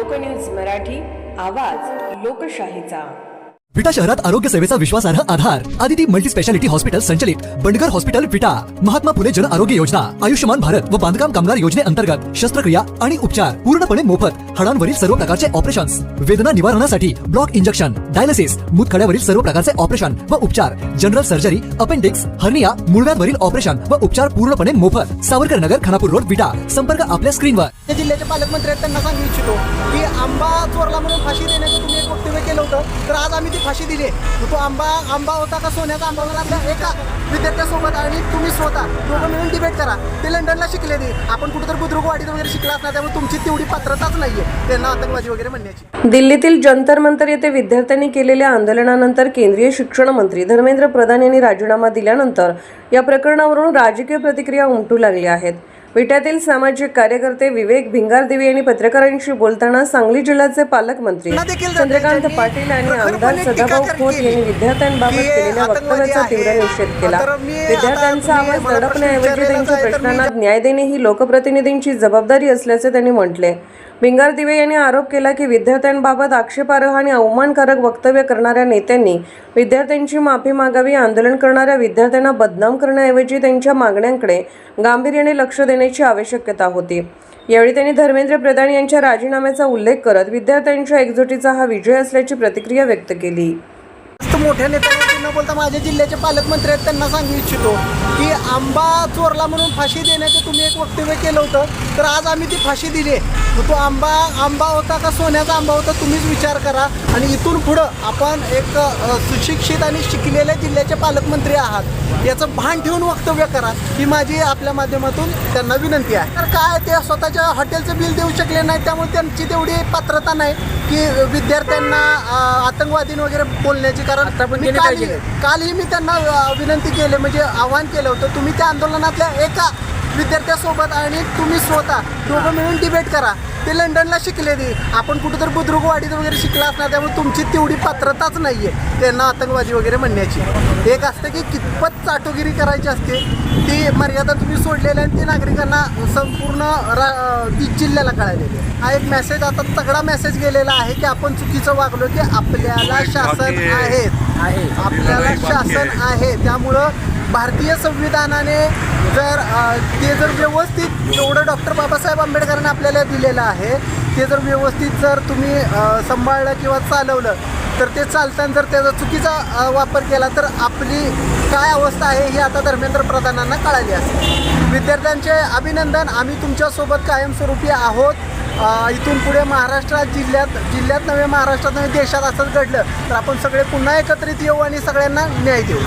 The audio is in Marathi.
लोकन्यूज मराठी, आवाज लोकशाहीचा। विटा शहरात आरोग्य सेवेचा विश्वासार्ह आधार आदिती मल्टी स्पेशालिटी हॉस्पिटल संचलित बंडगर हॉस्पिटल विटा, महात्मा फुले जन आरोग्य योजना, आयुष्यमान भारत व बांधकाम कामगार योजनेअंतर्गत शस्त्रक्रिया आणि उपचार पूर्णपणे मोफत, हाडांवरील सर्व प्रकारचे ऑपरेशन्स, वेदना निवारणासाठी ब्लॉक इंजेक्शन, डायलिसिस, मूतखड्यावरील सर्व प्रकारचे ऑपरेशन व उपचार, जनरल सर्जरी, अपेंडिक्स, हर्निया, मूळव्याधवरील ऑपरेशन व उपचार पूर्णपणे मोफत। सावरकर नगर, खानापूर रोड, विटा। संपर्क आपल्या स्क्रीनवर। जिल्ह्याचे पालकमंत्री आहेत त्यांना सांगू इच्छितो की आंबा चोरला म्हणून फाशी देण्याचं तुम्ही एक वक्तव्य केलं होतं, तर आज आम्ही ती फाशी दिली। तो आंबा होता का सोन्याचा आंबा होता? आपल्या एका विद्यार्थ्यासोबत आणि तुम्ही स्वतः दोघं मिळून डिबेट करा। ते लंडनला शिकले ते, आपण कुठेतरी बुद्रुकवाडीत वगैरे शिकला असणार, त्यामुळे तुमची तेवढी पात्रताच नाहीये त्यांना आतंकवादी वगैरे म्हणण्याची। दिल्लीतील जंतर मंतर येथे विद्यार्थ्यांनी केलेल्या आंदोलनानंतर केंद्रीय शिक्षण मंत्री धर्मेंद्र प्रधान यांनी राजीनामा दिल्यानंतर या प्रकरणावरून राजकीय प्रतिक्रिया उमटू लागल्या आहेत। विट्यातील सामाजिक कार्यकर्ते विवेक भिंगारदेवी यांनी पत्रकारांशी बोलताना सांगली जिल्ह्याचे पालकमंत्री चंद्रकांत पाटील आणि आमदार सदाभाऊ खोत यांनी विद्यार्थ्यांबाबत केलेल्या वक्तव्याचा तीव्र निषेध केला। विद्यार्थ्यांचा आवाज दडपण्याऐवजी त्यांच्या प्रश्नांना न्याय देणे ही लोकप्रतिनिधींची जबाबदारी असल्याचे त्यांनी म्हटले। भिंगारदेवी यांनी आरोप केला की विद्यार्थ्यांबाबत आक्षेपार्ह आणि अवमानकारक वक्तव्य करणाऱ्या नेत्यांनी विद्यार्थ्यांची माफी मागावी, आंदोलन करणाऱ्या विद्यार्थ्यांना बदनाम करण्याऐवजी त्यांच्या मागण्यांकडे गांभीर्याने लक्ष देण्याची आवश्यकता होती। यावेळी त्यांनी धर्मेंद्र प्रधान यांच्या राजीनाम्याचा उल्लेख करत विद्यार्थ्यांच्या एकजुटीचा हा विजय असल्याची प्रतिक्रिया व्यक्त केली। मोठ्या नेत्यांवरती न बोलता माझे जिल्ह्याचे पालकमंत्री आहेत त्यांना सांगू इच्छितो की आंबा चोरला म्हणून फाशी देण्याचं तुम्ही एक वक्तव्य केलं होतं, तर आज आम्ही ती फाशी दिली। तो आंबा होता का सोन्याचा आंबा होता? तुम्हीच विचार करा। आणि इथून पुढं आपण एक सुशिक्षित आणि शिकलेल्या जिल्ह्याचे पालकमंत्री आहात याचं भान ठेवून वक्तव्य करा ही माझी आपल्या माध्यमातून त्यांना विनंती आहे। तर काय ते स्वतःच्या हॉटेलचं बिल देऊ शकले नाही, त्यामुळे त्यांची तेवढी पात्रता नाही की विद्यार्थ्यांना आतंकवादी वगैरे बोलण्याची। कारण कालही मी त्यांना विनंती केली, म्हणजे आवाहन केलं होतं, तुम्ही त्या आंदोलनातल्या एका विद्यार्थ्यासोबत आणि तुम्ही स्वतः दोघं मिळून डिबेट करा। ते लंडनला शिकले ते, आपण कुठेतरी बुद्रुकवाडीत वगैरे शिकला असणार, त्यामुळे तुमची तेवढी पात्रताच नाहीये त्यांना आतंकवादी वगैरे म्हणण्याची। एक असते की कितपत चाटोगिरी करायची असते ती मर्यादा तुम्ही सोडलेली आहे, ती नागरिकांना संपूर्ण जिल्ह्याला कळालेली आहे। हा एक मेसेज आता तगडा मेसेज गेलेला आहे की आपण चुकीचं वागलो, की आपल्याला शासन आपल्याला शासन आहे। त्यामुळं भारतीय संविधानाने जर व्यवस्थित जेवढं डॉक्टर बाबासाहेब आंबेडकरांनी आपल्याला दिलेलं आहे ते जर व्यवस्थित जर तुम्ही सांभाळलं किंवा चालवलं, तर ते चालताना जर त्याचा चुकीचा वापर केला तर आपली काय अवस्था आहे ही आता धर्मेंद्र प्रधानांना कळाली असेल। विद्यार्थ्यांचे अभिनंदन, आम्ही तुमच्यासोबत कायमस्वरूपी आहोत। इथून पुढे महाराष्ट्रात जिल्ह्यात नव्हे, महाराष्ट्रात नव्हे, देशात असंच घडलं तर आपण सगळे पुन्हा एकत्रित येऊ आणि सगळ्यांना न्याय देऊ।